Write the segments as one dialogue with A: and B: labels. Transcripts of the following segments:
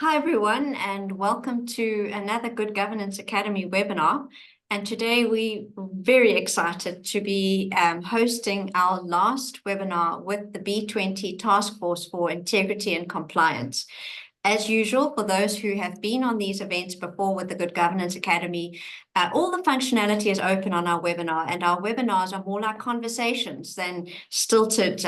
A: Hi, everyone, and welcome to another Good Governance Academy webinar. And today we're very excited to be hosting our last webinar with the B20 Task Force for Integrity and Compliance. As usual, for those who have been on these events before with the Good Governance Academy, all the functionality is open on our webinar, and our webinars are more like conversations than stilted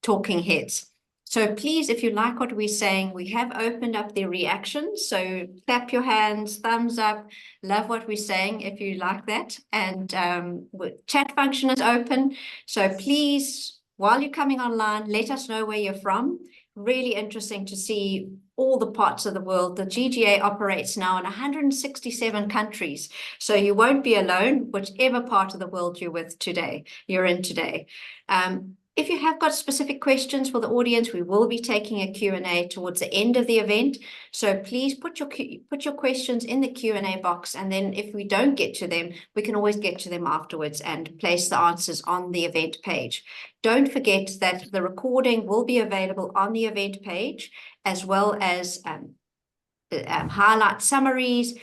A: talking heads. So please, if you like what we're saying, we have opened up the reactions. So clap your hands, thumbs up, love what we're saying if you like that. And chat function is open. So please, while you're coming online, let us know where you're from. Really interesting to see all the parts of the world. The GGA operates now in 167 countries. So you won't be alone, whichever part of the world you're in today. If you have got specific questions for the audience, we will be taking a Q&A towards the end of the event. So please put your questions in the Q&A box, and then if we don't get to them, we can always get to them afterwards and place the answers on the event page. Don't forget that the recording will be available on the event page, as well as highlight summaries,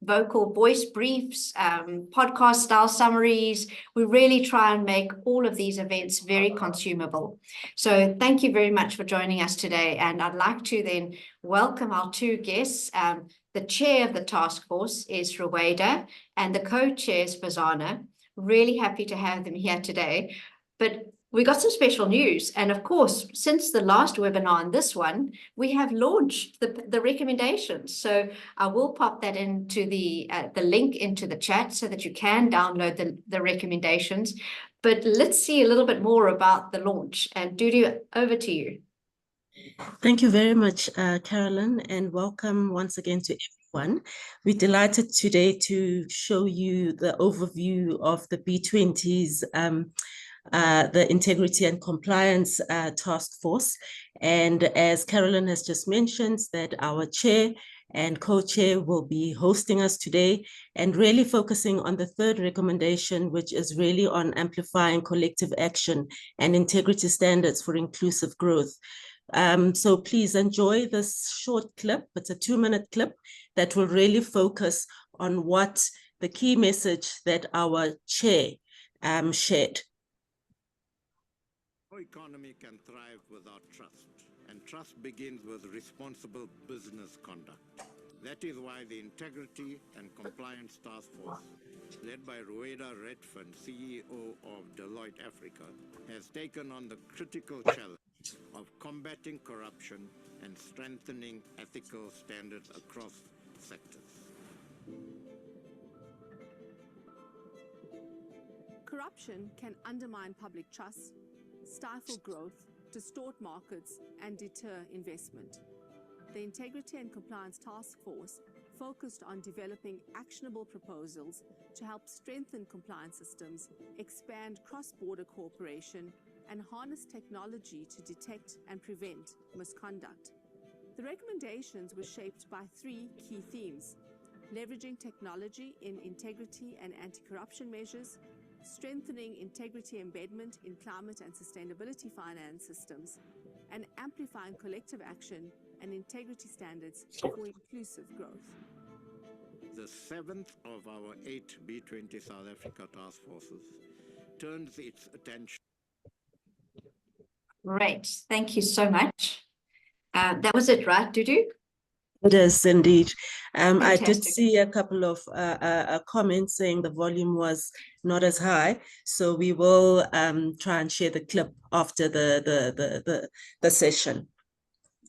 A: vocal voice briefs, podcast style summaries. We really try and make all of these events very consumable. So thank you very much for joining us today. And I'd like to then welcome our two guests. The chair of the task force is Rueda, and the co-chair is Fazana. Really happy to have them here today. But we got some special news. And of course, since the last webinar and this one, we have launched the recommendations. So I will pop that into the link into the chat so that you can download the recommendations. But let's see a little bit more about the launch. And Dudu, over to you.
B: Thank you very much, Carolyn, and welcome once again to everyone. We're delighted today to show you the overview of the B20's the Integrity and Compliance Task Force. And as Carolyn has just mentioned, that our chair and co-chair will be hosting us today and really focusing on the third recommendation, which is really on amplifying collective action and integrity standards for inclusive growth. So please enjoy this short clip. It's a 2-minute clip that will really focus on what the key message that our chair shared.
C: No economy can thrive without trust, and trust begins with responsible business conduct. That is why the Integrity and Compliance Task Force, led by Rueda Redfern, CEO of Deloitte Africa, has taken on the critical challenge of combating corruption and strengthening ethical standards across sectors.
D: Corruption can undermine public trust, stifle growth, distort markets, and deter investment. The Integrity and Compliance Task Force focused on developing actionable proposals to help strengthen compliance systems, expand cross-border cooperation, and harness technology to detect and prevent misconduct. The recommendations were shaped by 3 key themes: leveraging technology in integrity and anti-corruption measures, strengthening integrity embedment in climate and sustainability finance systems, and amplifying collective action and integrity standards for inclusive growth.
C: The 7th of our 8 B20 South Africa task forces turns its attention.
A: Great. Thank you so much. That was it, right, Dudu?
B: It is indeed. I did
A: Fantastic.
B: see a couple of comments saying the volume was not as high, so we will try and share the clip after the session.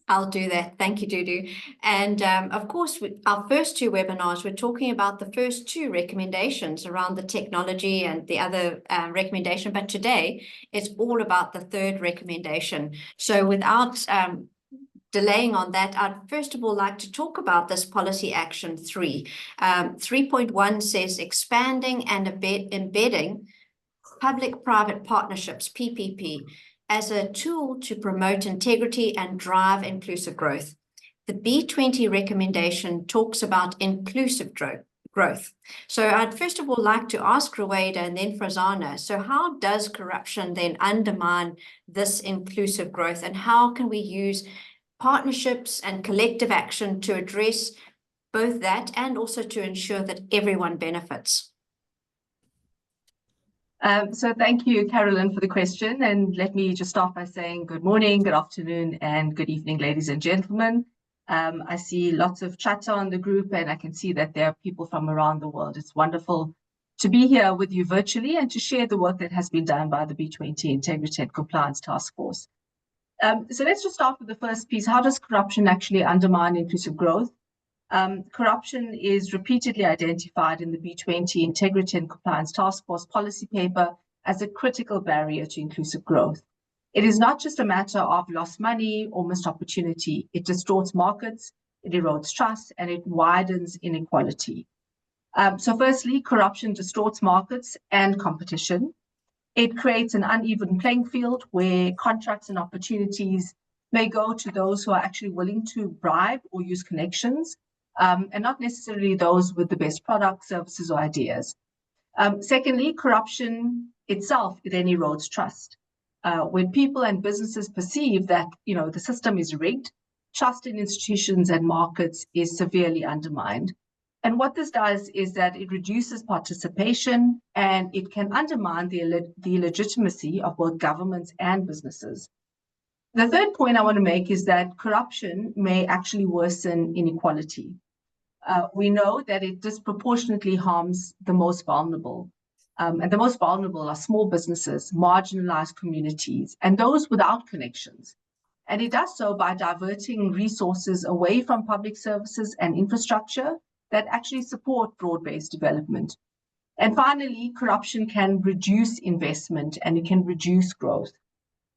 A: I'll do that. Thank you, Dudu. And of course, our first 2 webinars, we're talking about the first 2 recommendations around the technology and the other recommendation. But today, it's all about the third recommendation. So without delaying on that, I'd first of all like to talk about this policy action 3. 3.1 says expanding and embedding public-private partnerships, PPP, as a tool to promote integrity and drive inclusive growth. The B20 recommendation talks about inclusive growth. So I'd first of all like to ask Rueda and then Frazana, so how does corruption then undermine this inclusive growth, and how can we use partnerships and collective action to address both that and also to ensure that everyone benefits?
E: So thank you, Carolyn, for the question. And let me just start by saying good morning, good afternoon, and good evening, ladies and gentlemen. I see lots of chatter on the group, and I can see that there are people from around the world. It's wonderful to be here with you virtually and to share the work that has been done by the B20 Integrity and Compliance Task Force. So let's just start with the first piece. How does corruption actually undermine inclusive growth? Corruption is repeatedly identified in the B20 Integrity and Compliance Task Force policy paper as a critical barrier to inclusive growth. It is not just a matter of lost money or missed opportunity. It distorts markets, it erodes trust, and it widens inequality. So firstly, corruption distorts markets and competition. It creates an uneven playing field where contracts and opportunities may go to those who are actually willing to bribe or use connections, and not necessarily those with the best products, services, or ideas. Secondly, corruption itself then erodes trust. When people and businesses perceive that the system is rigged, trust in institutions and markets is severely undermined. And what this does is that it reduces participation and it can undermine the legitimacy of both governments and businesses. The third point I want to make is that corruption may actually worsen inequality. We know that it disproportionately harms the most vulnerable. And the most vulnerable are small businesses, marginalized communities, and those without connections. And it does so by diverting resources away from public services and infrastructure that actually support broad-based development. And finally, corruption can reduce investment and it can reduce growth.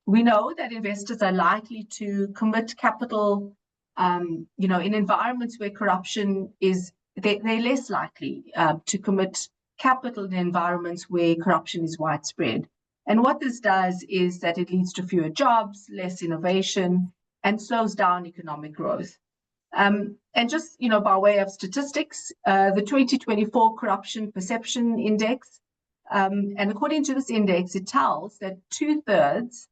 E: We know that investors are likely to commit capital, in environments where corruption is, they're less likely to commit capital in environments where corruption is widespread. And what this does is that it leads to fewer jobs, less innovation, and slows down economic growth. And just, by way of statistics, the 2024 Corruption Perception Index, and according to this index, it tells that two-thirds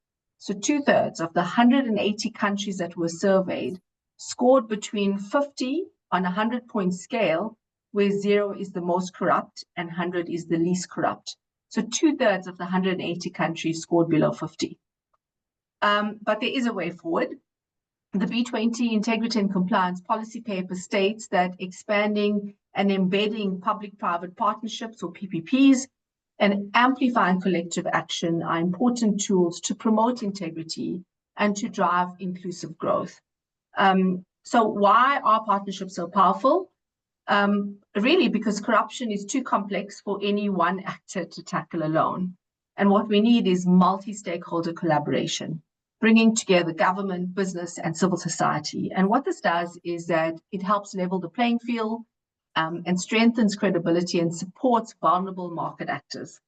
E: of the 180 countries that were surveyed scored between 50 on a 100-point scale, where 0 is the most corrupt and 100 is the least corrupt. So two-thirds of the 180 countries scored below 50. But there is a way forward. The B20 Integrity and Compliance policy paper states that expanding and embedding public-private partnerships, or PPPs, and amplifying collective action are important tools to promote integrity and to drive inclusive growth. So why are partnerships so powerful? Really, because corruption is too complex for any one actor to tackle alone. And what we need is multi-stakeholder collaboration, bringing together government, business, and civil society. And what this does is that it helps level the playing field and strengthens credibility and supports vulnerable market actors.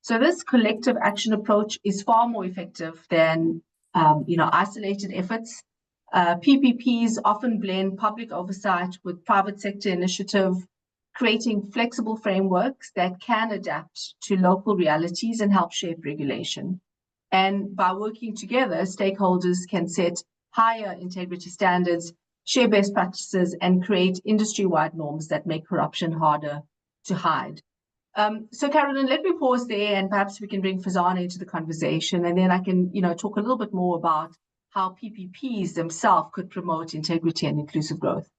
E: So this collective action approach is far more effective than isolated efforts. PPPs often blend public oversight with private sector initiative, creating flexible frameworks that can adapt to local realities and help shape regulation. And by working together, stakeholders can set higher integrity standards, share best practices, and create industry-wide norms that make corruption harder to hide. So Carolyn, let me pause there and perhaps we can bring Fazana into the conversation, and then I can talk a little bit more about how PPPs themselves could promote integrity and inclusive growth.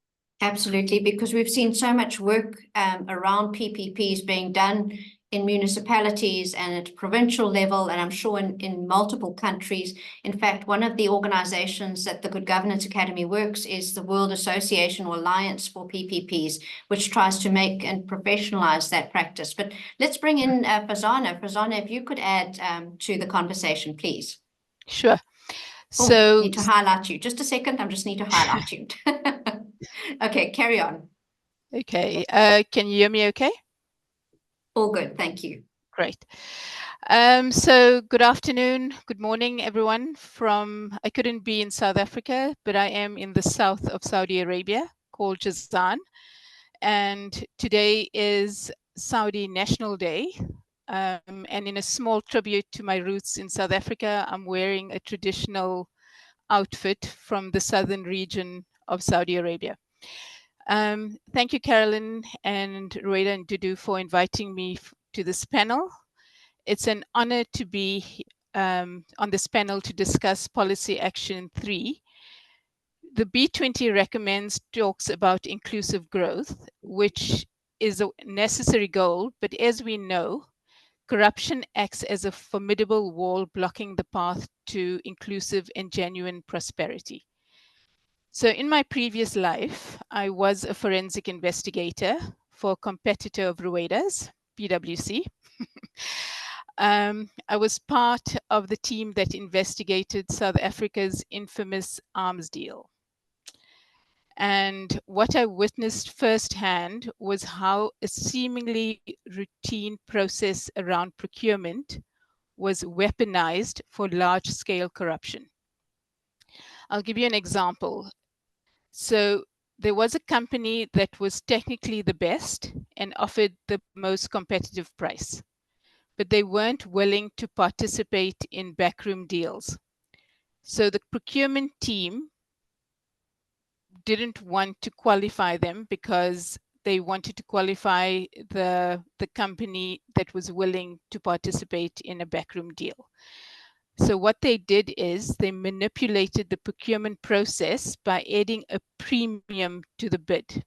A: Absolutely, because we've seen so much work around PPPs being done in municipalities and at provincial level, and I'm sure in multiple countries. In fact, one of the organizations that the Good Governance Academy works is the World Association or Alliance for PPPs, which tries to make and professionalize that practice. But let's bring in Fazana. Fazana, if you could add to the conversation, please.
F: Sure.
A: So, need to highlight you. Just a second, I just need to highlight you. Okay, carry on.
F: Okay, can you hear me okay?
A: All good, thank you.
F: Great. So good afternoon, good morning, everyone. I couldn't be in South Africa, but I am in the south of Saudi Arabia, called Jazan. And today is Saudi National Day. And in a small tribute to my roots in South Africa, I'm wearing a traditional outfit from the southern region of Saudi Arabia. Thank you, Carolyn and Rueda and Dudu, for inviting me to this panel. It's an honor to be on this panel to discuss Policy Action 3. The B20 recommends talks about inclusive growth, which is a necessary goal, but as we know, corruption acts as a formidable wall blocking the path to inclusive and genuine prosperity. So in my previous life, I was a forensic investigator for a competitor of Rueda's, PwC. I was part of the team that investigated South Africa's infamous arms deal. And what I witnessed firsthand was how a seemingly routine process around procurement was weaponized for large-scale corruption. I'll give you an example. So there was a company that was technically the best and offered the most competitive price, but they weren't willing to participate in backroom deals. So the procurement team didn't want to qualify them because they wanted to qualify the company that was willing to participate in a backroom deal. So what they did is they manipulated the procurement process by adding a premium to the bid.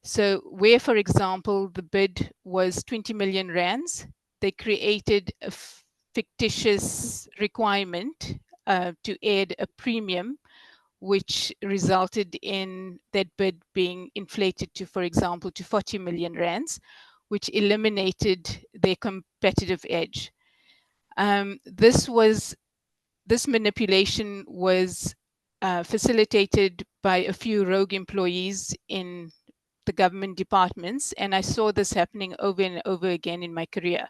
F: So where, for example, the bid was 20 million rands, they created a fictitious requirement to add a premium, which resulted in that bid being inflated to, for example, to 40 million rands, which eliminated their competitive edge. This manipulation was facilitated by a few rogue employees in the government departments, and I saw this happening over and over again in my career.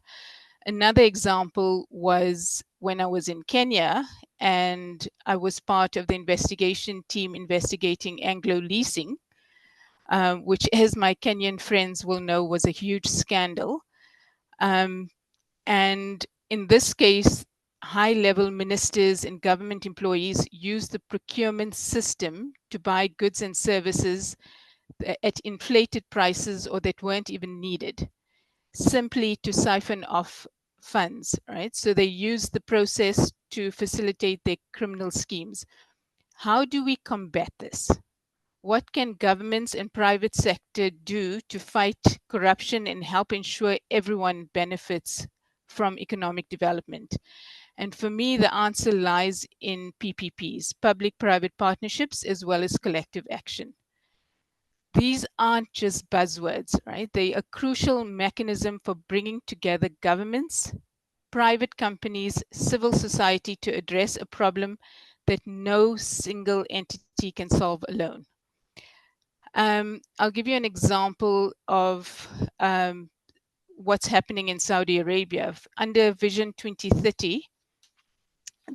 F: Another example was when I was in Kenya, and I was part of the investigation team investigating Anglo Leasing, which, as my Kenyan friends will know, was a huge scandal. And in this case, high-level ministers and government employees used the procurement system to buy goods and services at inflated prices or that weren't even needed, simply to siphon off funds, right? So they use the process to facilitate their criminal schemes. How do we combat this? What can governments and private sector do to fight corruption and help ensure everyone benefits from economic development? And for me, the answer lies in PPPs, public-private partnerships, as well as collective action. These aren't just buzzwords, right? They are a crucial mechanism for bringing together governments, private companies, civil society to address a problem that no single entity can solve alone. I'll give you an example of what's happening in Saudi Arabia. Under Vision 2030,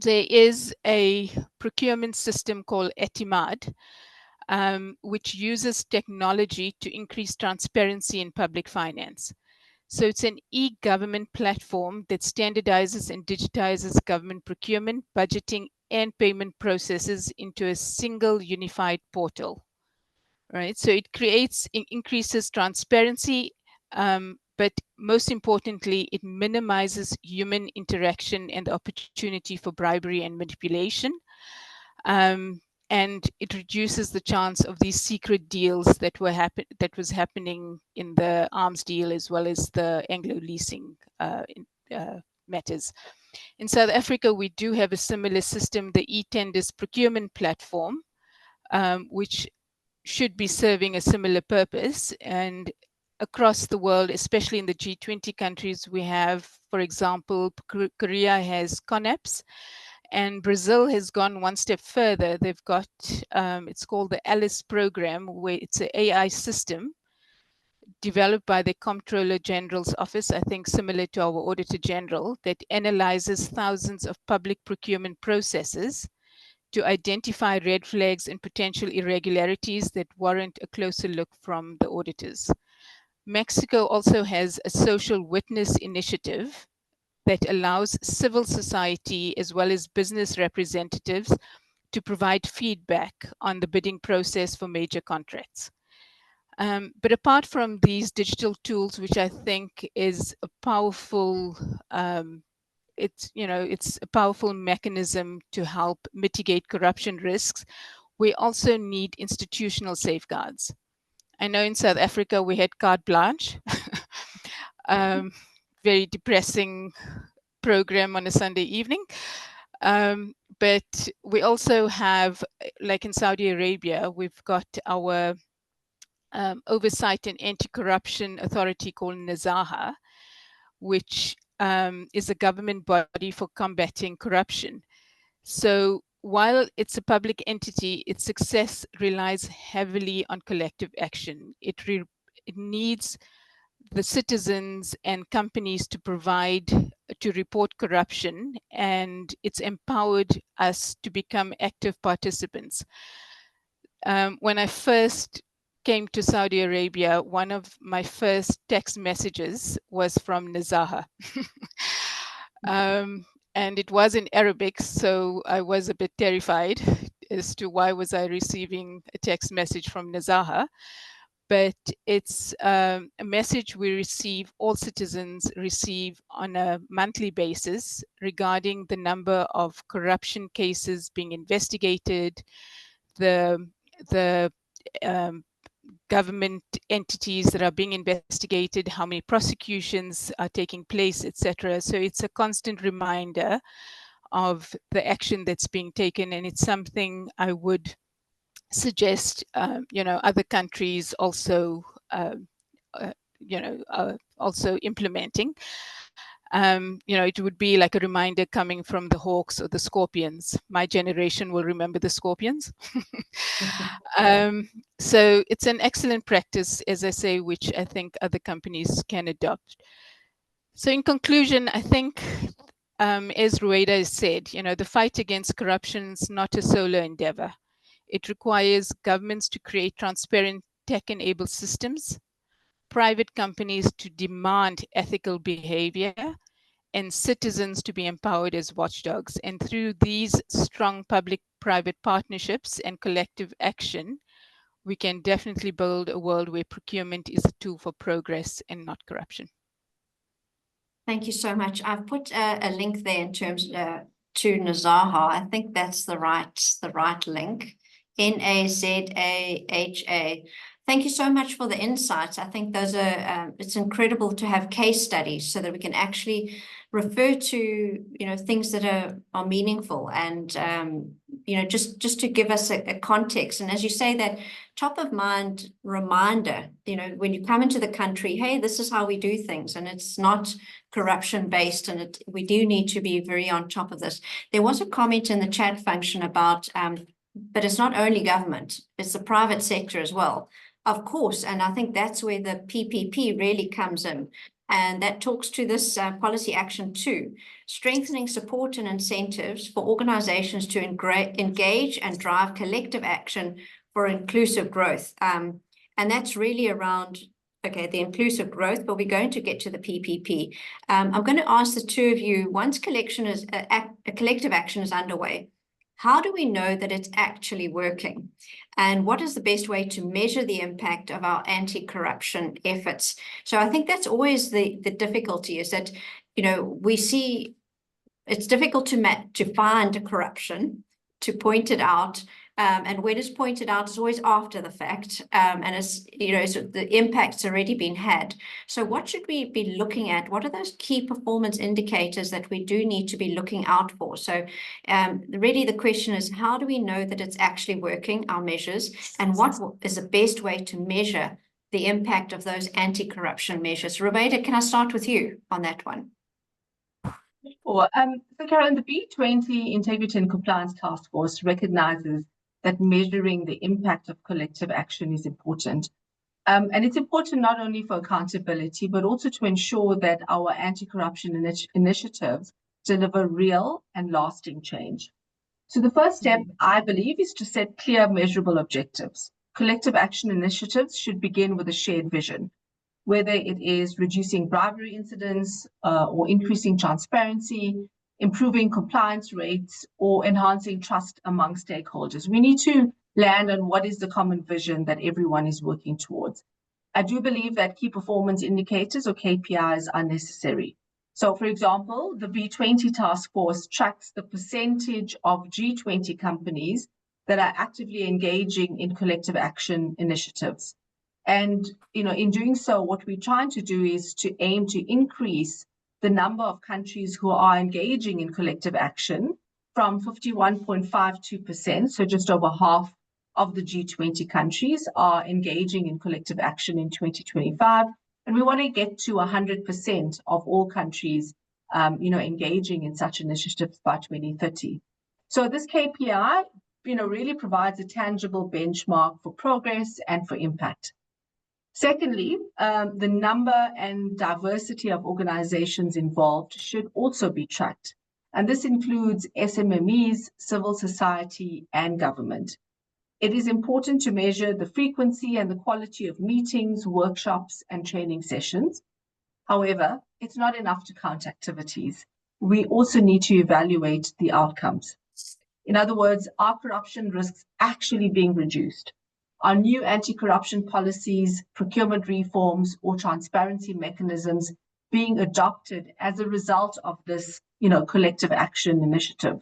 F: there is a procurement system called Etimad, which uses technology to increase transparency in public finance. So it's an e-government platform that standardizes and digitizes government procurement, budgeting, and payment processes into a single unified portal, right? So it increases transparency, but most importantly, it minimizes human interaction and the opportunity for bribery and manipulation. And it reduces the chance of these secret deals that was happening in the arms deal as well as the Anglo Leasing matters. In South Africa, we do have a similar system, the e-tenders procurement platform, which should be serving a similar purpose. And across the world, especially in the G20 countries, we have, for example, Korea has CONAPS, and Brazil has gone one step further. They've got, it's called the ALICE program, where it's an AI system developed by the Comptroller General's office, I think similar to our Auditor General, that analyzes thousands of public procurement processes to identify red flags and potential irregularities that warrant a closer look from the auditors. Mexico also has a social witness initiative that allows civil society as well as business representatives to provide feedback on the bidding process for major contracts. But apart from these digital tools, which I think is a powerful, it's a powerful mechanism to help mitigate corruption risks, we also need institutional safeguards. I know in South Africa we had carte blanche, very depressing program on a Sunday evening. But we also have, like in Saudi Arabia, we've got our oversight and anti-corruption authority called Nazaha, which is a government body for combating corruption. So while it's a public entity, its success relies heavily on collective action. It needs the citizens and companies to report corruption, and it's empowered us to become active participants. When I first came to Saudi Arabia, one of my first text messages was from Nazaha. And it was in Arabic, so I was a bit terrified as to why was I receiving a text message from Nazaha. But it's a message all citizens receive on a monthly basis regarding the number of corruption cases being investigated, the government entities that are being investigated, how many prosecutions are taking place, etc. So it's a constant reminder of the action that's being taken, and it's something I would suggest other countries also also implementing. It would be like a reminder coming from the hawks or the scorpions. My generation will remember the scorpions. So it's an excellent practice, as I say, which I think other companies can adopt. So in conclusion, I think, as Rueda has said, the fight against corruption is not a solo endeavor. It requires governments to create transparent tech-enabled systems, private companies to demand ethical behavior, and citizens to be empowered as watchdogs. And through these strong public-private partnerships and collective action, we can definitely build a world where procurement is a tool for progress and not corruption.
A: Thank you so much. I've put a link there in terms to Nazaha. I think that's the right link. Nazaha. Thank you so much for the insights. I think those are, it's incredible to have case studies so that we can actually refer to, things that are meaningful and, just to give us a context. And as you say, that top of mind reminder, when you come into the country, hey, this is how we do things, and it's not corruption based, and we do need to be very on top of this. There was a comment in the chat function about, but it's not only government, it's the private sector as well. Of course, and I think that's where the PPP really comes in. And that talks to this policy action too, strengthening support and incentives for organizations to engage and drive collective action for inclusive growth. And that's really around, the inclusive growth, but we're going to get to the PPP. I'm going to ask the two of you, once a collective action is underway, how do we know that it's actually working? And what is the best way to measure the impact of our anti-corruption efforts? So I think that's always the difficulty, is that, we see it's difficult to find corruption, to point it out. And when it's pointed out, it's always after the fact. And it's, so the impact's already been had. So what should we be looking at? What are those key performance indicators that we do need to be looking out for? So really the question is, how do we know that it's actually working, our measures? And what is the best way to measure the impact of those anti-corruption measures? Rueda, can I start with you on that one?
E: So Carolyn, the B20 Integrity and Compliance Task Force recognizes that measuring the impact of collective action is important. And it's important not only for accountability, but also to ensure that our anti-corruption initiatives deliver real and lasting change. So the first step, I believe, is to set clear, measurable objectives. Collective action initiatives should begin with a shared vision. whether it is reducing bribery incidents or increasing transparency, improving compliance rates, or enhancing trust among stakeholders. We need to land on what is the common vision that everyone is working towards. I do believe that key performance indicators or KPIs are necessary. So, for example, the B20 task force tracks the percentage of G20 companies that are actively engaging in collective action initiatives. And, in doing so, what we're trying to do is to aim to increase the number of countries who are engaging in collective action from 51.52%, so just over half of the G20 countries are engaging in collective action in 2025. And we want to get to 100% of all countries, engaging in such initiatives by 2030. So this KPI, really provides a tangible benchmark for progress and for impact. Secondly, the number and diversity of organizations involved should also be tracked. And this includes SMMEs, civil society, and government. It is important to measure the frequency and the quality of meetings, workshops, and training sessions. However, it's not enough to count activities. We also need to evaluate the outcomes. In other words, are corruption risks actually being reduced? Are new anti-corruption policies, procurement reforms, or transparency mechanisms being adopted as a result of this, collective action initiative?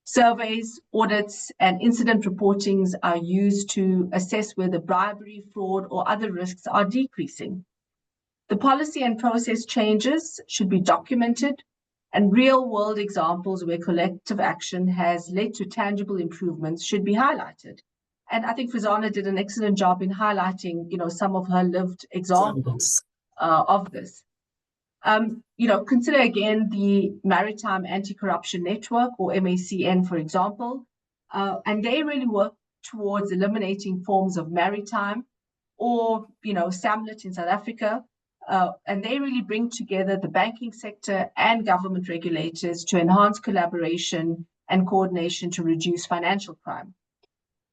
E: Surveys, audits, and incident reportings are used to assess whether bribery, fraud, or other risks are decreasing. The policy and process changes should be documented, and real-world examples where collective action has led to tangible improvements should be highlighted. And I think Frizana did an excellent job in highlighting, some of her lived examples of this. Consider again the Maritime Anti-Corruption Network, or MACN, for example, and they really work towards eliminating forms of maritime, or, SAMLET in South Africa, and they really bring together the banking sector and government regulators to enhance collaboration and coordination to reduce financial crime.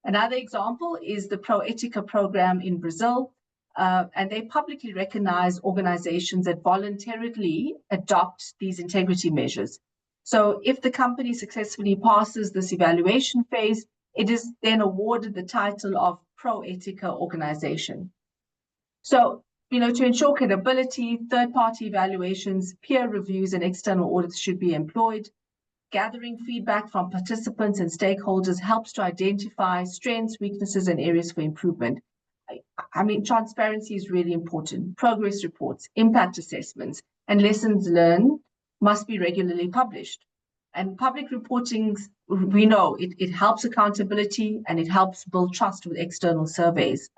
E: Another example is the Proetica program in Brazil, and they publicly recognize organizations that voluntarily adopt these integrity measures. So if the company successfully passes this evaluation phase, it is then awarded the title of Proetica organization. So, to ensure credibility, third-party evaluations, peer reviews, and external audits should be employed. Gathering feedback from participants and stakeholders helps to identify strengths, weaknesses, and areas for improvement. Transparency is really important. Progress reports, impact assessments, and lessons learned must be regularly published. And public reporting, we know it helps accountability, and it helps build trust with external surveys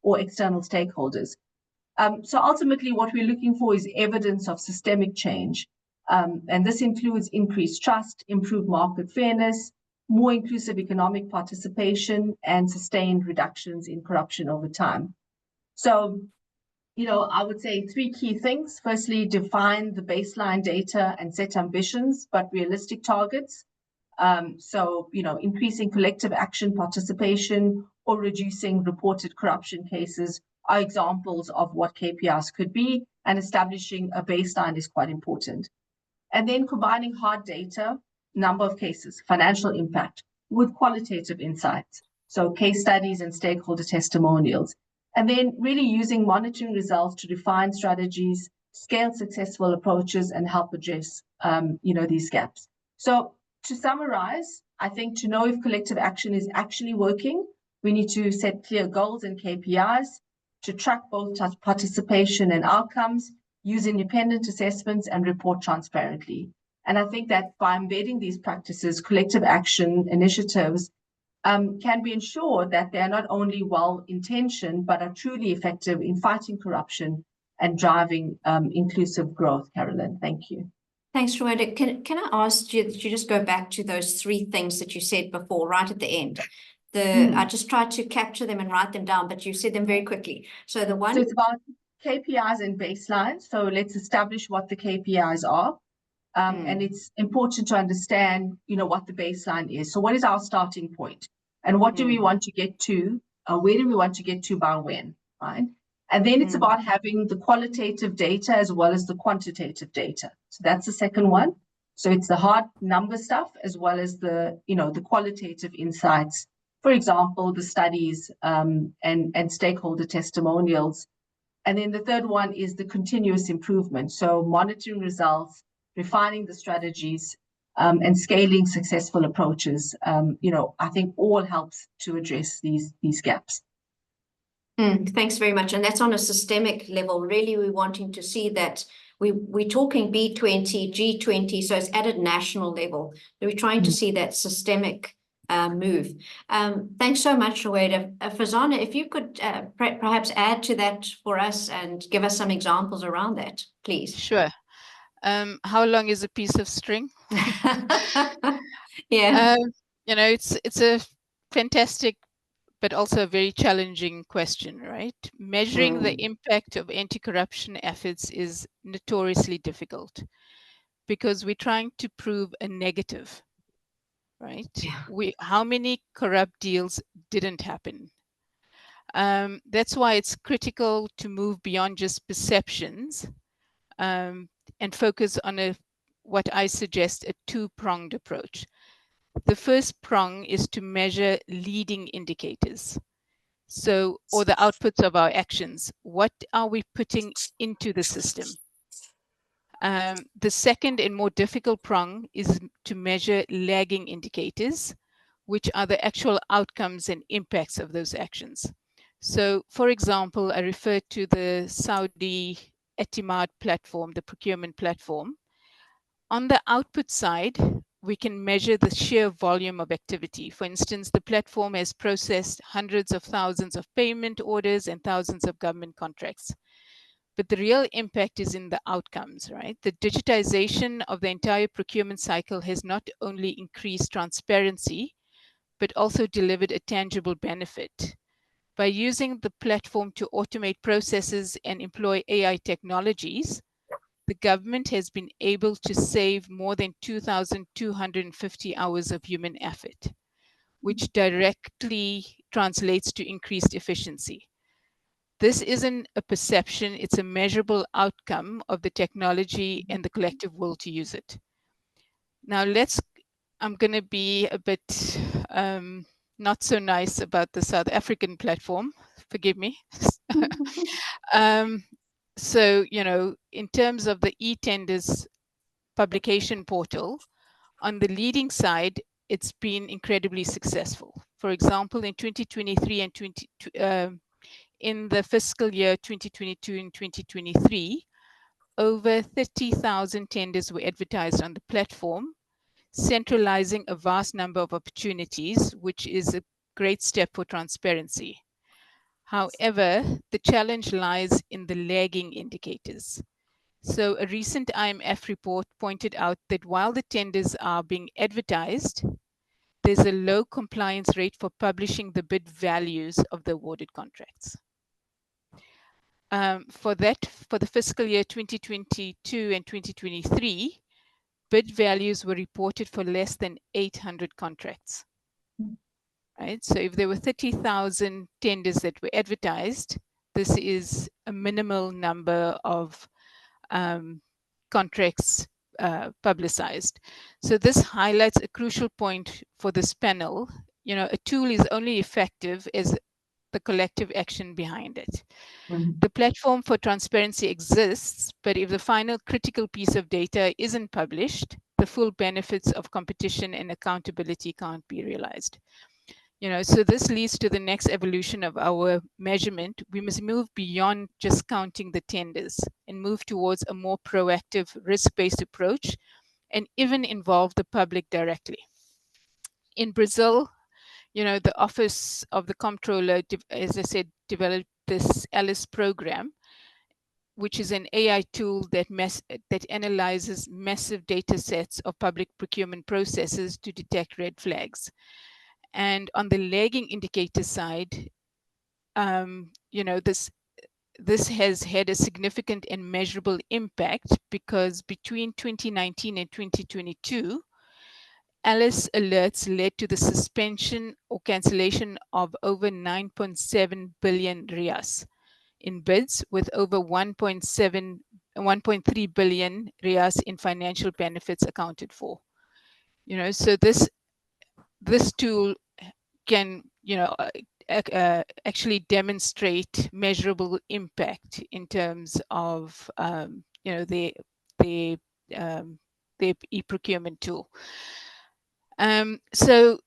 E: or external stakeholders. So ultimately, what we're looking for is evidence of systemic change. And this includes increased trust, improved market fairness, more inclusive economic participation, and sustained reductions in corruption over time. So, I would say three key things. Firstly, define the baseline data and set ambitious but realistic targets. So, increasing collective action participation or reducing reported corruption cases are examples of what KPIs could be, and establishing a baseline is quite important. And then combining hard data, number of cases, financial impact, with qualitative insights, so case studies and stakeholder testimonials. And then really using monitoring results to define strategies, scale successful approaches, and help address, these gaps. So to summarize, I think to know if collective action is actually working, we need to set clear goals and KPIs, to track both participation and outcomes, use independent assessments, and report transparently. And I think that by embedding these practices, collective action initiatives can be ensured that they are not only well-intentioned, but are truly effective in fighting corruption and driving inclusive growth. Carolyn, thank you.
A: Thanks, Rwanda. Can I ask you that you just go back to those three things that you said before, right at the end? I just tried to capture them and write them down, but you said them very quickly. So the one...
E: So it's about KPIs and baselines. So let's establish what the KPIs are. And it's important to understand, what the baseline is. So what is our starting point? And what do we want to get to? Where do we want to get to by when, right? And then it's about having the qualitative data as well as the quantitative data. So that's the second one. So it's the hard number stuff as well as the, the qualitative insights. For example, the studies and stakeholder testimonials. And then the third one is the continuous improvement. So monitoring results, refining the strategies, and scaling successful approaches. I think all helps to address these gaps.
A: Thanks very much. And that's on a systemic level. Really, we're wanting to see that we're talking B20, G20, so it's at a national level. We're trying to see that systemic move. Thanks so much, Rueda. Fazana, if you could perhaps add to that for us and give us some examples around that, please.
F: Sure. How long is a piece of string?
A: Yeah.
F: It's a fantastic but also a very challenging question, right? Measuring the impact of anti-corruption efforts is notoriously difficult because we're trying to prove a negative, right?
A: Yeah.
F: How many corrupt deals didn't happen? That's why it's critical to move beyond just perceptions and focus on what I suggest, a two-pronged approach. The first prong is to measure leading indicators. Or the outputs of our actions. What are we putting into the system? The second and more difficult prong is to measure lagging indicators, which are the actual outcomes and impacts of those actions. So, for example, I refer to the Saudi Etimad platform, the procurement platform. On the output side, we can measure the sheer volume of activity. For instance, the platform has processed hundreds of thousands of payment orders and thousands of government contracts. But the real impact is in the outcomes, right? The digitization of the entire procurement cycle has not only increased transparency, but also delivered a tangible benefit. By using the platform to automate processes and employ AI technologies, the government has been able to save more than 2,250 hours of human effort, which directly translates to increased efficiency. This isn't a perception, it's a measurable outcome of the technology and the collective will to use it. Now I'm going to be a bit not so nice about the South African platform, forgive me. So, in terms of the e-tenders publication portal, on the leading side, it's been incredibly successful. For example, in 2023 and in the fiscal year 2022 and 2023, over 30,000 tenders were advertised on the platform, centralizing a vast number of opportunities, which is a great step for transparency. However, the challenge lies in the lagging indicators. So a recent IMF report pointed out that while the tenders are being advertised, there's a low compliance rate for publishing the bid values of the awarded contracts. For the fiscal year 2022 and 2023, bid values were reported for less than 800 contracts. Right? So if there were 30,000 tenders that were advertised, this is a minimal number of contracts publicized. So this highlights a crucial point for this panel. A tool is only effective as the collective action behind it. The platform for transparency exists, but if the final critical piece of data isn't published, the full benefits of competition and accountability can't be realized. So this leads to the next evolution of our measurement. We must move beyond just counting the tenders and move towards a more proactive, risk-based approach and even involve the public directly. In Brazil, the Office of the Comptroller, as I said, developed this ALICE program, which is an AI tool that analyzes massive data sets of public procurement processes to detect red flags. And on the lagging indicator side, this has had a significant and measurable impact because between 2019 and 2022, ALICE alerts led to the suspension or cancellation of over 9.7 billion reais in bids, with over 1.3 billion riyals in financial benefits accounted for. So this tool can, actually demonstrate measurable impact in terms of, the e-procurement tool. So,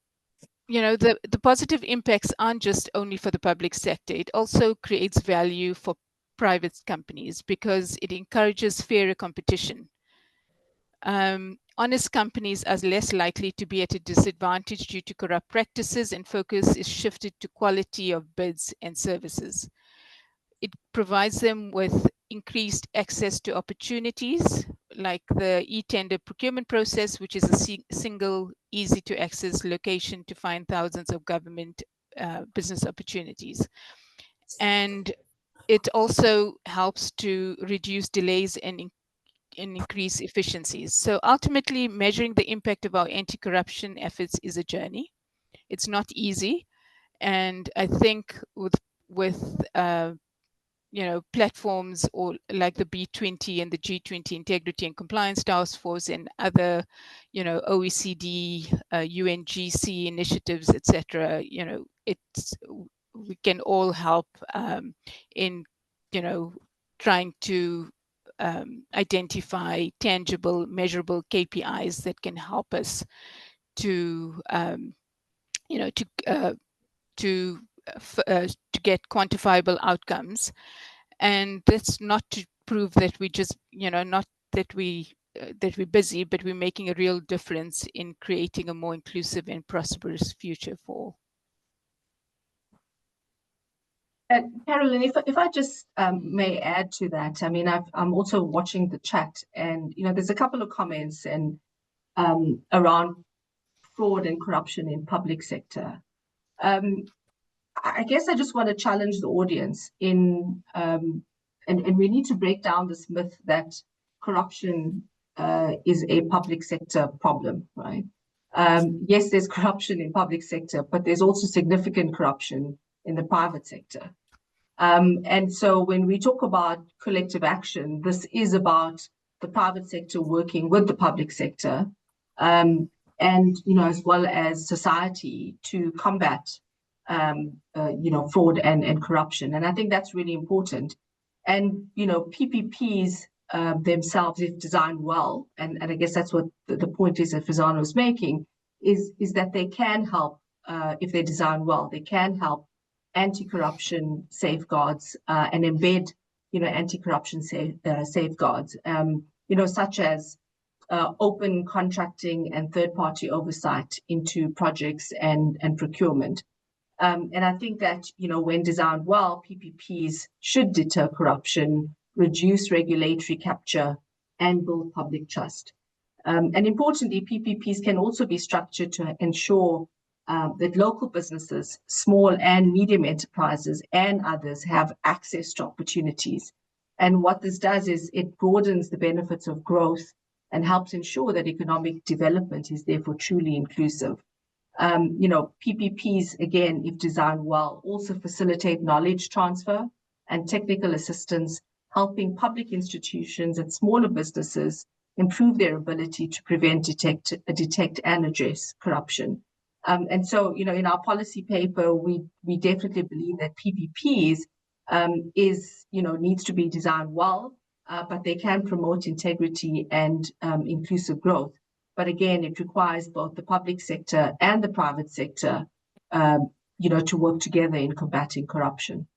F: the positive impacts aren't just only for the public sector. It also creates value for private companies because it encourages fairer competition. Honest companies are less likely to be at a disadvantage due to corrupt practices, and focus is shifted to quality of bids and services. It provides them with increased access to opportunities like the e-tender procurement process, which is a single, easy to access location to find thousands of government business opportunities. And it also helps to reduce delays and increase efficiencies. So ultimately, measuring the impact of our anti-corruption efforts is a journey. It's not easy. And I think with platforms or like the B20 and the G20 Integrity and Compliance Task Force and other, OECD, UNGC initiatives, etc. We can all help in, trying to identify tangible, measurable KPIs that can help us to, to get quantifiable outcomes. And that's not to prove that we just, not that we're busy, but we're making a real difference in creating a more inclusive and prosperous future for all.
E: Carolyn, if I just may add to that, I mean, I'm also watching the chat, and there's a couple of comments and around fraud and corruption in public sector. I guess I just want to challenge the audience and we need to break down this myth that corruption is a public sector problem, right? Yes, there's corruption in public sector, but there's also significant corruption in the private sector. And so when we talk about collective action, this is about the private sector working with the public sector, and as well as society to combat fraud and corruption. And I think that's really important. And PPPs themselves, if designed well, and I guess that's what the point is that Fazana was making, is that they can help, if they're designed well, they can help anti-corruption safeguards and embed anti-corruption safeguards, such as open contracting and third-party oversight into projects and procurement. And I think that, when designed well, PPPs should deter corruption, reduce regulatory capture, and build public trust. And importantly, PPPs can also be structured to ensure that local businesses, small and medium enterprises, and others have access to opportunities. And what this does is it broadens the benefits of growth and helps ensure that economic development is therefore truly inclusive. PPPs, again, if designed well, also facilitate knowledge transfer and technical assistance, helping public institutions and smaller businesses improve their ability to prevent, detect and address corruption. And so, in our policy paper, we definitely believe that PPPs needs to be designed well, but they can promote integrity and inclusive growth. But again, it requires both the public sector and the private sector, to work together in combating corruption.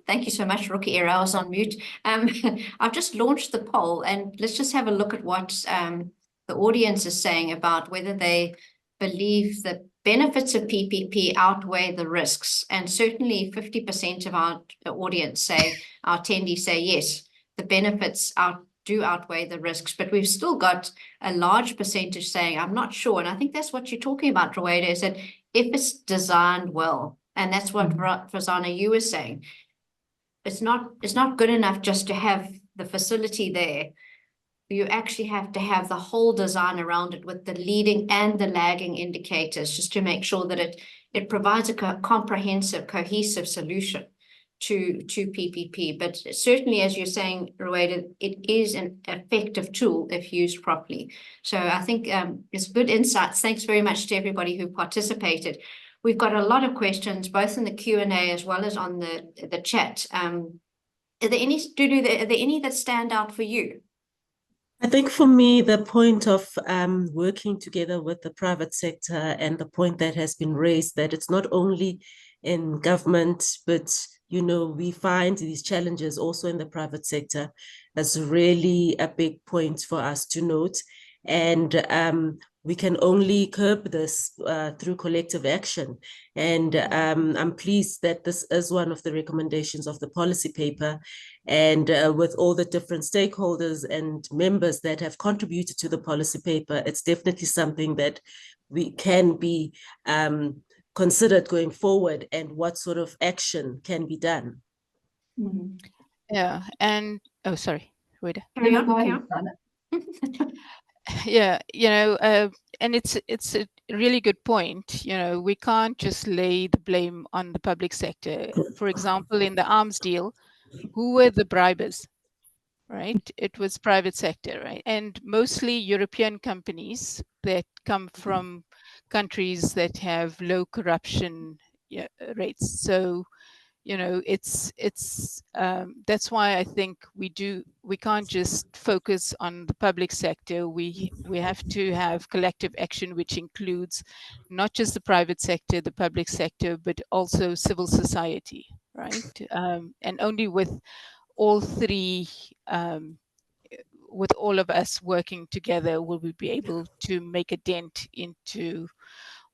A: Thank you so much, Ruki. I was on mute. I've just launched the poll, and let's just have a look at what the audience is saying about whether they believe the benefits of PPP outweigh the risks. And certainly 50% of our audience our attendees say yes, the benefits do outweigh the risks, but we've still got a large percentage saying, I'm not sure. And I think that's what you're talking about, Rueda, is that if it's designed well, and that's what Fazana, you were saying, it's not good enough just to have the facility there. you actually have to have the whole design around it with the leading and the lagging indicators, just to make sure that it provides a comprehensive, cohesive solution to PPP. But certainly, as you're saying, Rueda, it is an effective tool if used properly. So I think it's good insights. Thanks very much to everybody who participated. We've got a lot of questions, both in the Q&A as well as on the chat. Are there any, Dudu, are there any that stand out for you?
B: I think for me, the point of working together with the private sector, and the point that has been raised, that it's not only in government, but we find these challenges also in the private sector, as really a big point for us to note. And we can only curb this through collective action. And I'm pleased that this is one of the recommendations of the policy paper. And with all the different stakeholders and members that have contributed to the policy paper, it's definitely something that we can be considered going forward, and what sort of action can be done.
E: Mm-hmm.
F: Yeah, and oh, sorry, Rueda.
A: Carry on,
E: Go ahead,
A: Karen.
E: Sana.
F: Yeah, and it's a really good point. We can't just lay the blame on the public sector. For example, in the arms deal, who were the bribers, right? It was private sector, right? And mostly European companies that come from countries that have low corruption rates. So it's that's why I think we can't just focus on the public sector. We have to have collective action, which includes not just the private sector, the public sector, but also civil society, right? And only with all three, with all of us working together, will we be able to make a dent into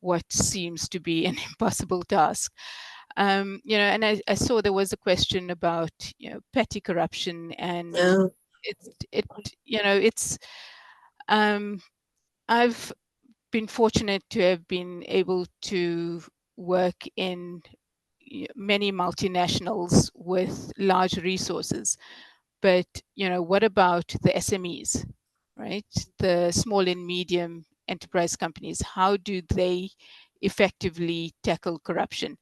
F: what seems to be an impossible task. And I saw there was a question about petty corruption, and I've been fortunate to have been able to work in many multinationals with large resources, but what about the SMEs, right? The small and medium enterprise companies, how do they effectively tackle corruption?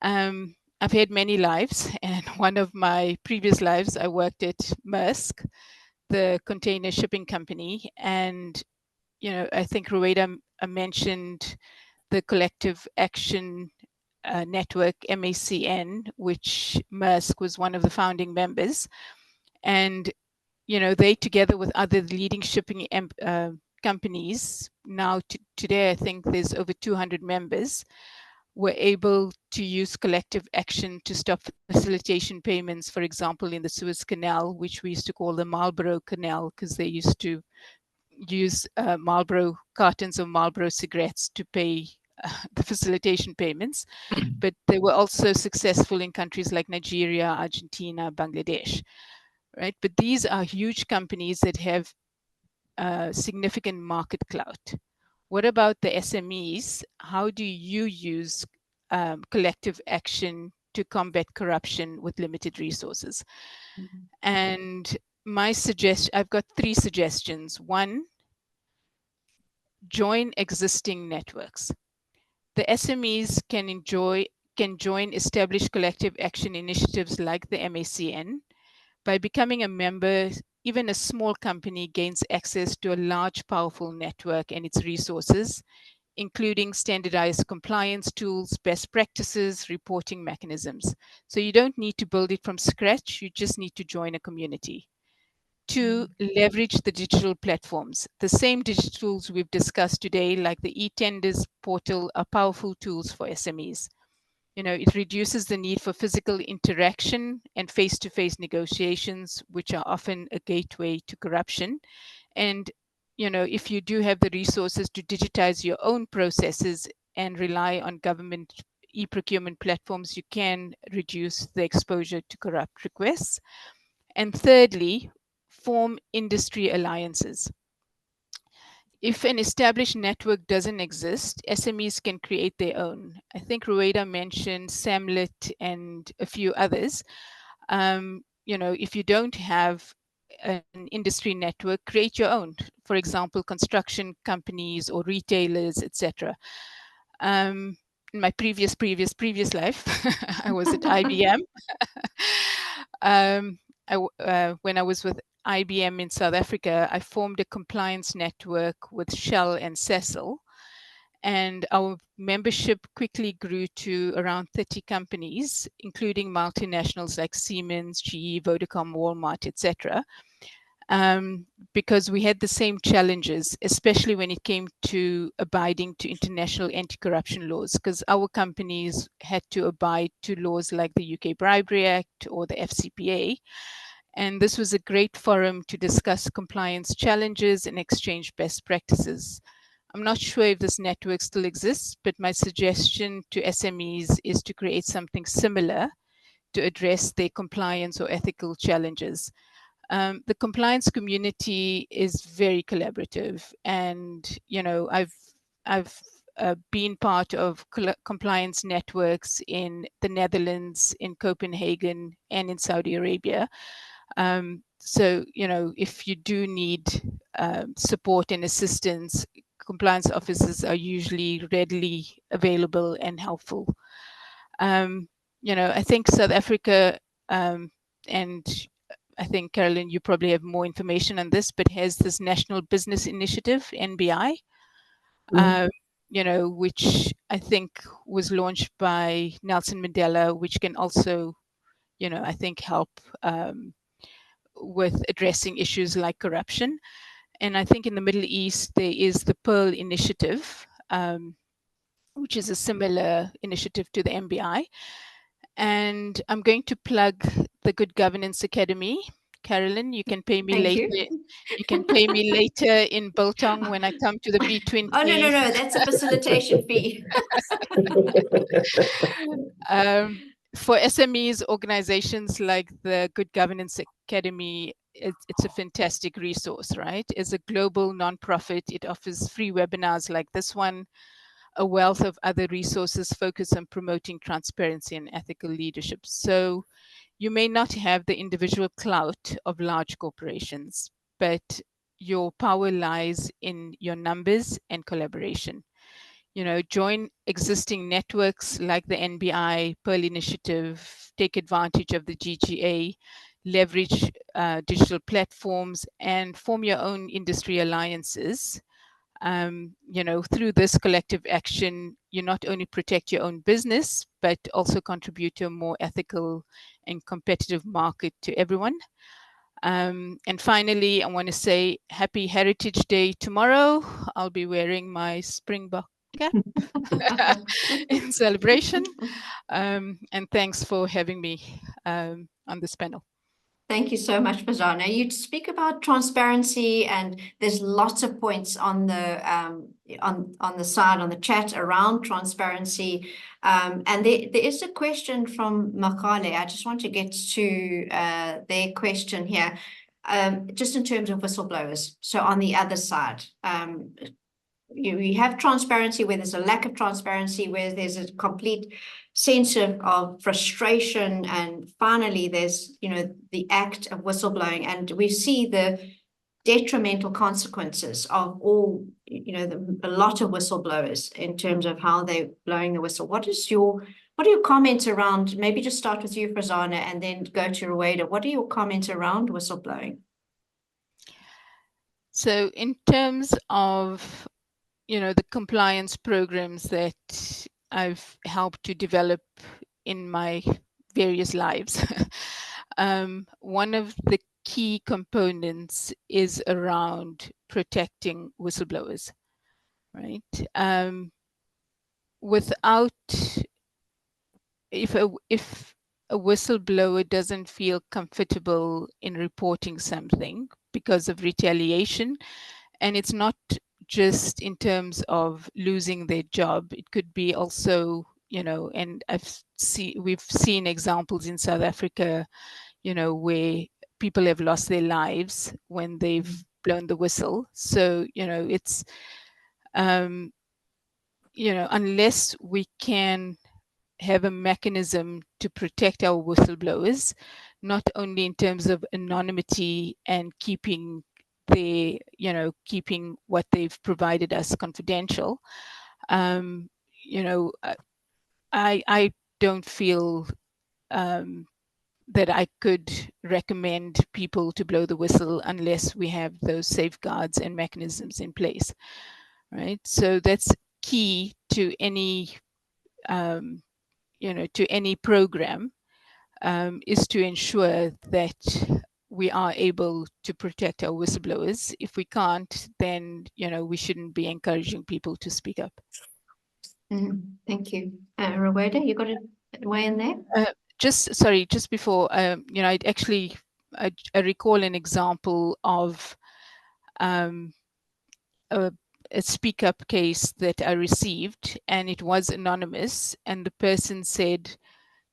F: I've had many lives, and one of my previous lives, I worked at Maersk, the container shipping company. And, I think Rueda mentioned the collective action network, MACN, which Maersk was one of the founding members. And, they, together with other leading shipping companies, now today, I think there's over 200 members, were able to use collective action to stop facilitation payments, for example, in the Suez Canal, which we used to call the Marlboro Canal, because they used to use cartons of Marlboro cigarettes to pay the facilitation payments. But they were also successful in countries like Nigeria, Argentina, Bangladesh, right? But these are huge companies that have significant market clout. What about the SMEs? How do you use collective action to combat corruption with limited resources? Mm-hmm. And I've got 3 suggestions. 1, join existing networks. The SMEs can join established collective action initiatives like the MACN. By becoming a member, even a small company gains access to a large, powerful network and its resources, including standardized compliance tools, best practices, reporting mechanisms. So you don't need to build it from scratch, you just need to join a community. 2, leverage the digital platforms. The same digital tools we've discussed today, like the e-tenders portal, are powerful tools for SMEs. It reduces the need for physical interaction and face-to-face negotiations, which are often a gateway to corruption. And, if you do have the resources to digitize your own processes and rely on government e-procurement platforms, you can reduce the exposure to corrupt requests. And thirdly, form industry alliances. If an established network doesn't exist, SMEs can create their own. I think Rueda mentioned Samlet and a few others. If you don't have an industry network, create your own. For example, construction companies or retailers, etc. In my previous life, I was at IBM. When I was with IBM in South Africa, I formed a compliance network with Shell and Cecil, and our membership quickly grew to around 30 companies, including multinationals like Siemens, GE, Vodacom, Walmart, etc. Because we had the same challenges, especially when it came to abiding to international anti-corruption laws, because our companies had to abide to laws like the UK Bribery Act or the FCPA. And this was a great forum to discuss compliance challenges and exchange best practices. I'm not sure if this network still exists, but my suggestion to SMEs is to create something similar to address their compliance or ethical challenges. The compliance community is very collaborative, and I've been part of compliance networks in the Netherlands, in Copenhagen, and in Saudi Arabia. So if you do need support and assistance, compliance officers are usually readily available and helpful. I think South Africa, and I think, Carolyn, you probably have more information on this, but has this National Business Initiative, NBI, which I think was launched by Nelson Mandela, which can also, I think help with addressing issues like corruption. And I think in the Middle East, there is the Pearl Initiative, which is a similar initiative to the NBI. And I'm going to plug the Good Governance Academy. Carolyn, you can pay me later. You can pay me later in Biltong when I come to the B20.
A: Oh, no, that's a facilitation fee.
F: For SMEs, organizations like the Good Governance Academy, it's a fantastic resource, right? As a global nonprofit, it offers free webinars like this one, a wealth of other resources focused on promoting transparency and ethical leadership. So you may not have the individual clout of large corporations, but your power lies in your numbers and collaboration. Join existing networks like the NBI, Pearl Initiative, take advantage of the GGA, leverage digital platforms, and form your own industry alliances. Through this collective action, you not only protect your own business, but also contribute to a more ethical and competitive market to everyone. And finally, I want to say Happy Heritage Day tomorrow. I'll be wearing my Springbok cap in celebration. And thanks for having me on this panel.
A: Thank you so much, Fazana. You speak about transparency, and there's lots of points on the on the side, on the chat around transparency. And there is a question from Makale. I just want to get to their question here, just in terms of whistleblowers. So on the other side, you have transparency where there's a lack of transparency, where there's a complete sense of frustration, and finally there's the act of whistleblowing, and we see the detrimental consequences of all a lot of whistleblowers in terms of how they're blowing the whistle. What are your comments around, maybe just start with you, Fazana, and then go to Rueda. What are your comments around whistleblowing?
F: So in terms of the compliance programs that I've helped to develop in my various lives, one of the key components is around protecting whistleblowers, right? If a whistleblower doesn't feel comfortable in reporting something because of retaliation, and it's not just in terms of losing their job, it could be also, and we've seen examples in South Africa, where people have lost their lives when they've blown the whistle. So, it's, unless we can have a mechanism to protect our whistleblowers, not only in terms of anonymity and keeping keeping what they've provided us confidential. I don't feel that I could recommend people to blow the whistle unless we have those safeguards and mechanisms in place, right? So that's key to any, to any program, is to ensure that we are able to protect our whistleblowers. If we can't, then, we shouldn't be encouraging people to speak up.
A: Thank you. Rowena, you got a way in there?
F: Just before, I recall an example of a speak up case that I received, and it was anonymous, and the person said,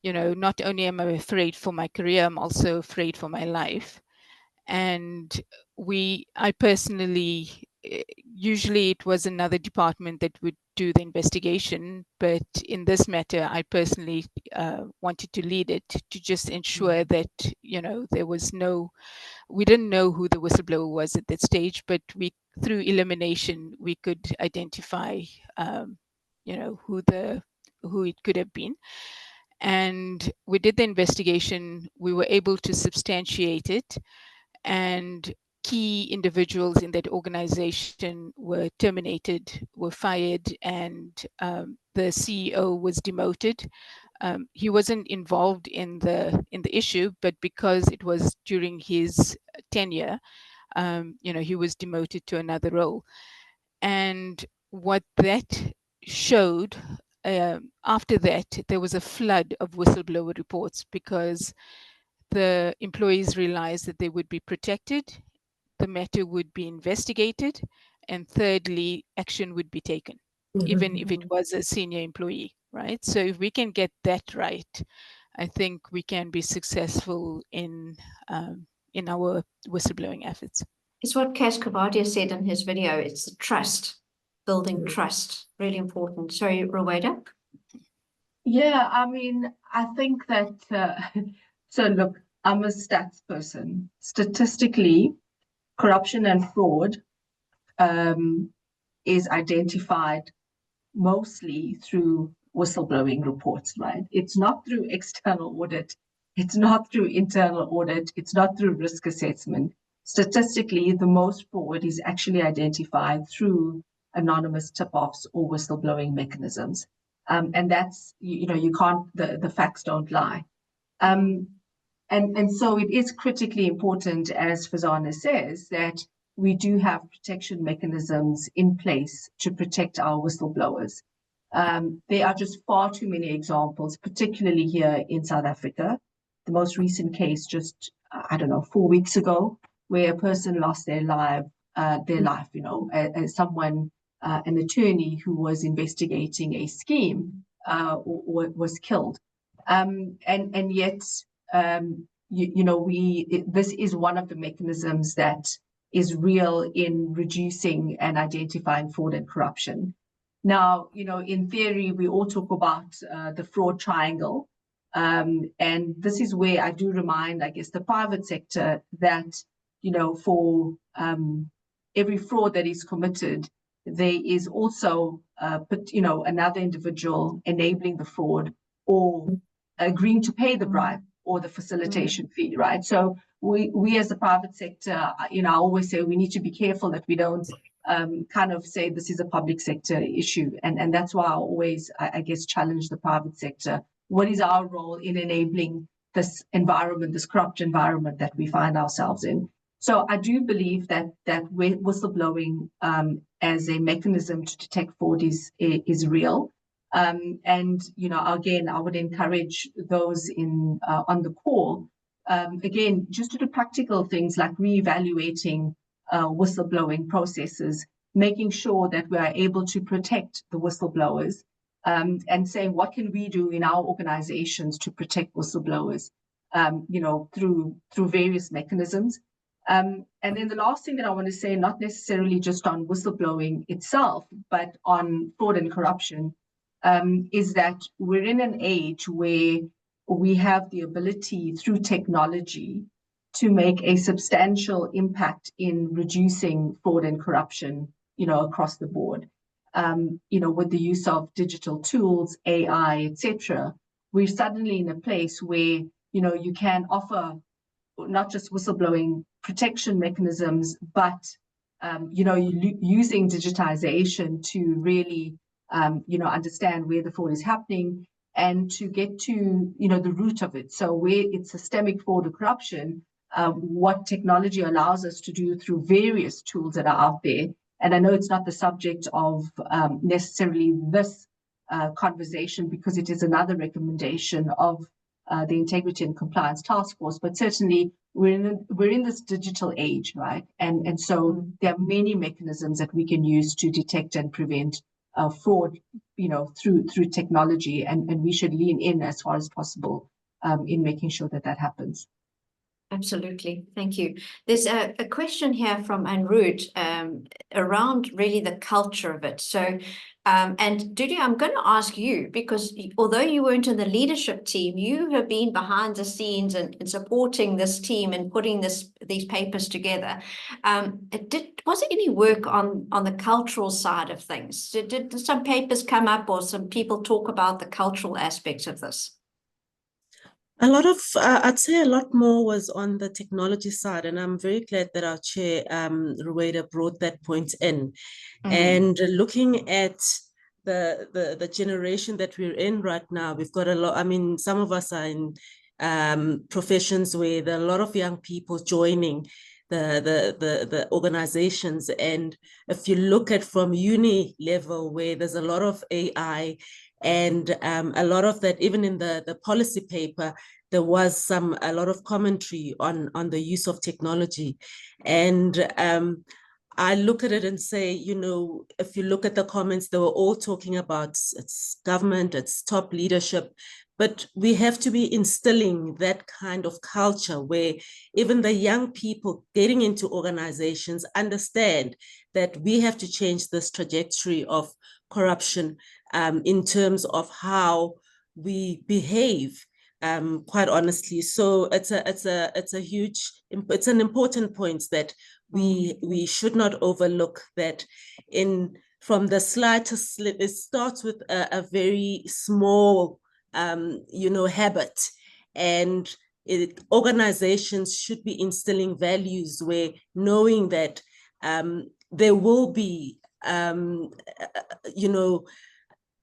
F: not only am I afraid for my career, I'm also afraid for my life. And I personally, usually it was another department that would do the investigation, but in this matter, I personally wanted to lead it to just ensure that, we didn't know who the whistleblower was at that stage, but through elimination, we could identify, who it could have been. And we did the investigation. We were able to substantiate it, and key individuals in that organization were terminated, were fired, and the CEO was demoted. He wasn't involved in the issue, but because it was during his tenure, he was demoted to another role. And what that showed, after that, there was a flood of whistleblower reports because the employees realized that they would be protected, the matter would be investigated, and thirdly, action would be taken, even if it was a senior employee, right? So if we can get that right, I think we can be successful in our whistleblowing efforts.
A: It's what Cash Kavadia said in his video. It's the trust, building trust, really important. Sorry, Rowena?
E: Yeah, I mean, I think that, so look, I'm a stats person. Statistically, corruption and fraud is identified mostly through whistleblowing reports, right? It's not through external audit. It's not through internal audit. It's not through risk assessment. Statistically, the most fraud is actually identified through anonymous tip-offs or whistleblowing mechanisms. And that's, you can't, the facts don't lie. And so it is critically important, as Fazana says, that we do have protection mechanisms in place to protect our whistleblowers. There are just far too many examples, particularly here in South Africa. The most recent case just, 4 weeks ago, where a person lost their life, as someone, an attorney who was investigating a scheme, was killed. And yet, this is one of the mechanisms that is real in reducing and identifying fraud and corruption. Now, in theory, we all talk about the fraud triangle. And this is where I do remind, I guess, the private sector that, for every fraud that is committed, there is also, another individual enabling the fraud or agreeing to pay the bribe or the facilitation fee, right? So we as the private sector, I always say we need to be careful that we don't kind of say this is a public sector issue. And that's why I always, I guess, challenge the private sector. What is our role in enabling this environment, this corrupt environment that we find ourselves in? So I do believe that whistleblowing as a mechanism to detect fraud is real. And, again, I would encourage those on the call, again, just to do practical things like reevaluating whistleblowing processes, making sure that we are able to protect the whistleblowers, and saying, what can we do in our organizations to protect whistleblowers, through various mechanisms. And then the last thing that I want to say, not necessarily just on whistleblowing itself, but on fraud and corruption, is that we're in an age where we have the ability through technology to make a substantial impact in reducing fraud and corruption, across the board. With the use of digital tools, AI, etc., we're suddenly in a place where, you can offer not just whistleblowing protection mechanisms, but, using digitization to really, understand where the fraud is happening and to get to, the root of it. So where it's systemic fraud or corruption, what technology allows us to do through various tools that are out there. And I know it's not the subject of necessarily this conversation, because it is another recommendation of the Integrity and Compliance Task Force, but certainly we're in this digital age, right? And so there are many mechanisms that we can use to detect and prevent fraud, through technology, and we should lean in as far as possible in making sure that that happens.
A: Absolutely. Thank you. There's a question here from Anrud around really the culture of it. So, and Dudi, I'm going to ask you, because although you weren't in the leadership team, you have been behind the scenes and supporting this team and putting these papers together. Was there any work on the cultural side of things? Did some papers come up or some people talk about the cultural aspects of this?
B: A lot of, I'd say a lot more was on the technology side, and I'm very glad that our chair, Rueda, brought that point in. And looking at the generation that we're in right now, we've got a lot. I mean, some of us are in professions where there are a lot of young people joining the organizations. And if you look at from uni level, where there's a lot of AI, and a lot of that, even in the policy paper, there was a lot of commentary on the use of technology. And I look at it and say, if you look at the comments, they were all talking about its government, its top leadership, but we have to be instilling that kind of culture where even the young people getting into organizations understand that we have to change this trajectory of corruption in terms of how we behave, quite honestly. So it's an important point that we should not overlook, that from the slightest, it starts with a very small habit, and organizations should be instilling values where knowing that there will be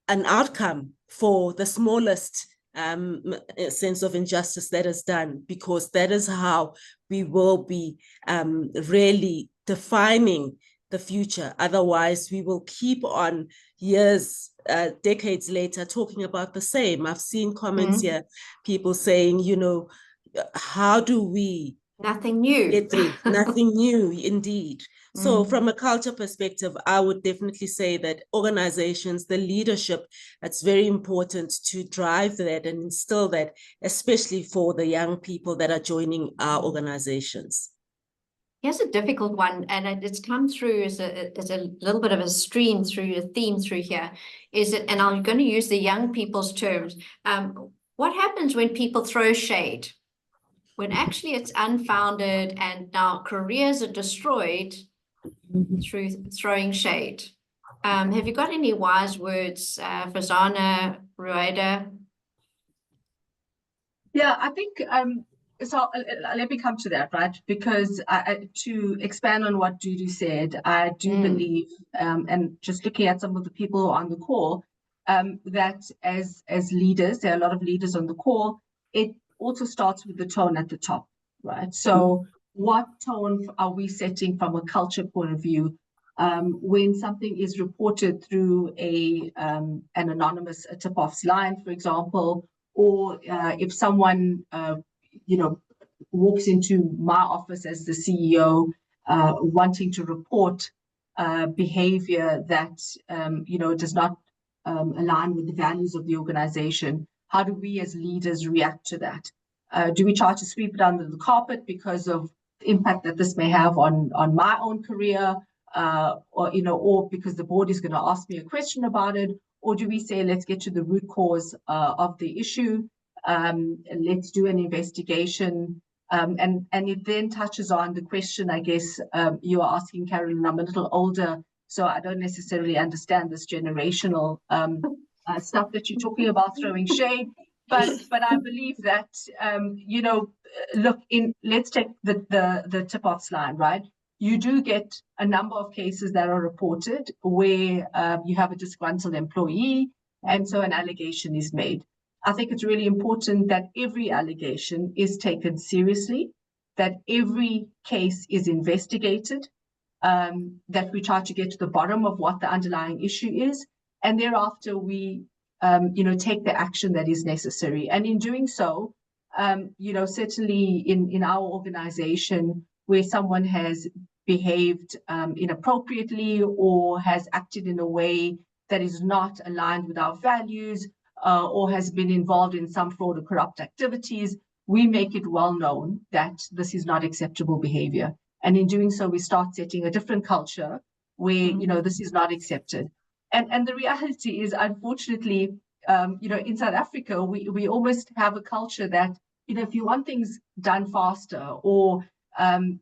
B: an outcome for the smallest sense of injustice that is done, because that is how we will be really defining the future. Otherwise, we will keep on years, decades later, talking about the same. I've seen comments here, people saying, how do we
A: Nothing new.
B: get through? Nothing new, indeed. So from a culture perspective, I would definitely say that organizations, the leadership, that's very important to drive that and instill that, especially for the young people that are joining our organizations.
A: Here's a difficult one, and it's come through as a little bit of a stream through, a theme through here. And I'm going to use the young people's terms. What happens when people throw shade? When actually it's unfounded and now careers are destroyed through throwing shade. Have you got any wise words, Fazana, Rueda?
E: Yeah, I think, so let me come to that, right? Because to expand on what Dudu said, I do believe, and just looking at some of the people on the call, that as leaders, there are a lot of leaders on the call, it also starts with the tone at the top, right? So what tone are we setting from a culture point of view? When something is reported through an anonymous tip-offs line, for example, or if someone walks into my office as the CEO wanting to report behavior that does not align with the values of the organization, how do we as leaders react to that? Do we try to sweep it under the carpet because of the impact that this may have on my own career, or because the board is going to ask me a question about it? Or do we say, let's get to the root cause of the issue, let's do an investigation, and it then touches on the question, I guess, you are asking, Carolyn. I'm a little older, so I don't necessarily understand this generational stuff that you're talking about, throwing shade. But I believe that, look, let's take the tip-offs line, right? You do get a number of cases that are reported where you have a disgruntled employee, and so an allegation is made. I think it's really important that every allegation is taken seriously, that every case is investigated, that we try to get to the bottom of what the underlying issue is, and thereafter we, take the action that is necessary. And in doing so, certainly in our organization, where someone has behaved inappropriately or has acted in a way that is not aligned with our values, or has been involved in some fraud or corrupt activities, we make it well known that this is not acceptable behavior. And in doing so, we start setting a different culture where, this is not accepted. And the reality is, unfortunately, in South Africa, we almost have a culture that, if you want things done faster, or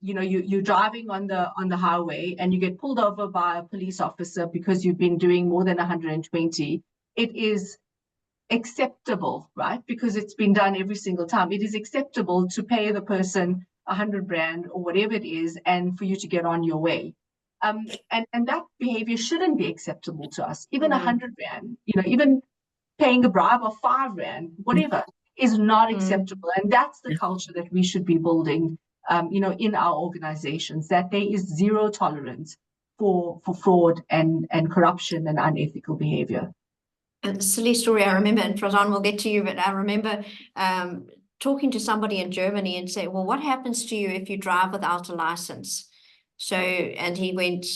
E: you're driving on the highway and you get pulled over by a police officer because you've been doing more than 120, it is acceptable, right? Because it's been done every single time. It is acceptable to pay the person 100 rand or whatever it is, and for you to get on your way. And that behavior shouldn't be acceptable to us. Even 100 rand, even paying a bribe of 5 rand, whatever, is not acceptable. And that's the culture that we should be building, in our organizations, that there is zero tolerance for fraud and corruption and unethical behavior.
A: A silly story I remember, and Frazan, we'll get to you, but I remember talking to somebody in Germany and say, well, what happens to you if you drive without a license? So, and he went,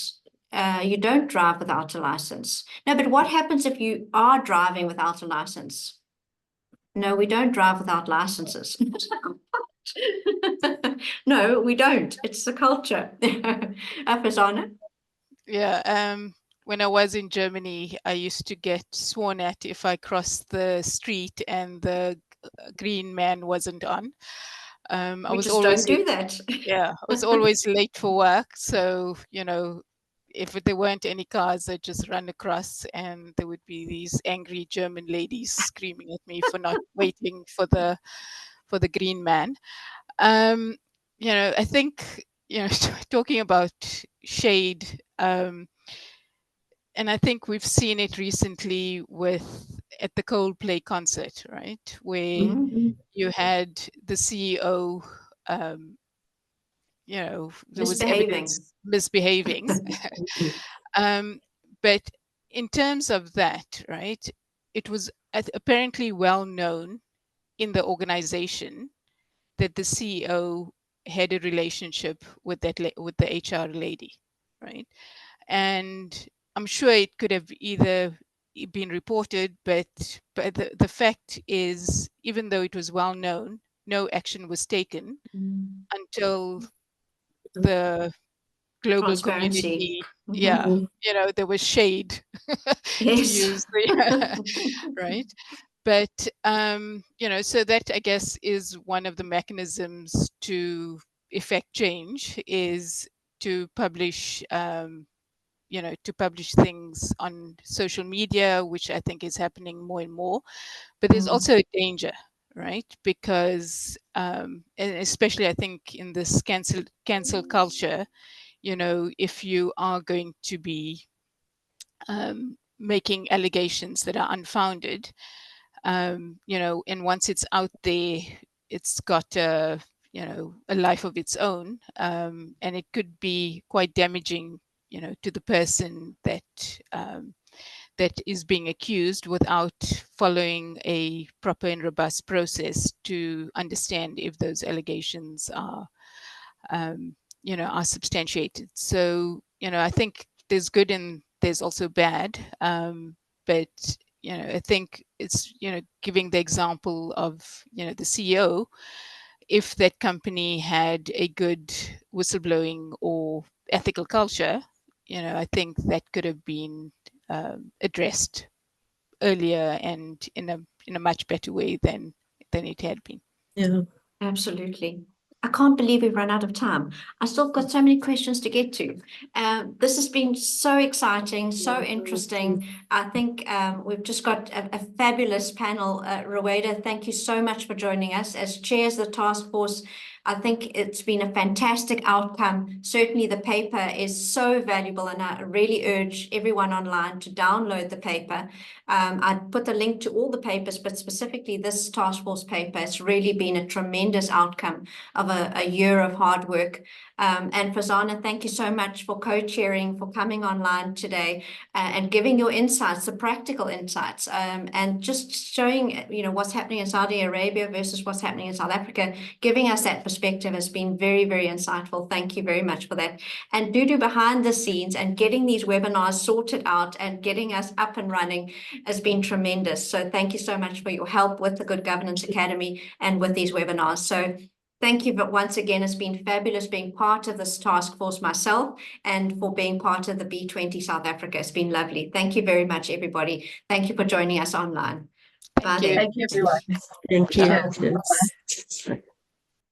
A: you don't drive without a license. No, but what happens if you are driving without a license? No, we don't drive without licenses. No, we don't. It's the culture. Frazana?
F: Yeah, when I was in Germany, I used to get sworn at if I crossed the street and the green man wasn't on. I was always
A: don't do that.
F: Yeah, I was always late for work. So, if there weren't any cars, I'd just run across, and there would be these angry German ladies screaming at me for not waiting for the green man. I think, talking about shade, and I think we've seen it recently at the Coldplay concert, right? Where you had the CEO, there was evidence misbehaving. But in terms of that, right, it was apparently well known in the organization that the CEO had a relationship with the HR lady, right? And I'm sure it could have either been reported, but the fact is, even though it was well known, no action was taken until the global community, there was shade to use right. But so that, I guess, is one of the mechanisms to effect change, is to publish things on social media, which I think is happening more and more. But there's also a danger, right? Because and especially I think in this cancel culture, if you are going to be making allegations that are unfounded, and once it's out there, it's got a life of its own, and it could be quite damaging, to the person that is being accused, without following a proper and robust process to understand if those allegations are substantiated. So, I think there's good and there's also bad. But, I think it's, giving the example of, the CEO, if that company had a good whistleblowing or ethical culture, I think that could have been addressed. earlier and in a much better way than it had been.
B: Yeah.
A: Absolutely. I can't believe we've run out of time. I still got so many questions to get to. This has been so exciting, so interesting. I think we've just got a fabulous panel. Rueda, thank you so much for joining us. As chair of the task force, I think it's been a fantastic outcome. Certainly the paper is so valuable, and I really urge everyone online to download the paper. I put the link to all the papers, but specifically this task force paper. It's really been a tremendous outcome of a year of hard work. And Fazana, thank you so much for co-chairing, for coming online today and giving your insights, the practical insights, and just showing, what's happening in Saudi Arabia versus what's happening in South Africa, giving us that perspective has been very, very insightful. Thank you very much for that. And Dudu behind the scenes and getting these webinars sorted out and getting us up and running has been tremendous. So thank you so much for your help with the Good Governance Academy and with these webinars. So thank you, but once again, it's been fabulous being part of this task force myself and for being part of the B20 South Africa. It's been lovely. Thank you very much, everybody. Thank you for joining us online.
F: Thank
A: Bye
F: you.
A: then.
E: Thank you, everyone.
B: Thank you.
E: Cheers.
B: Yes.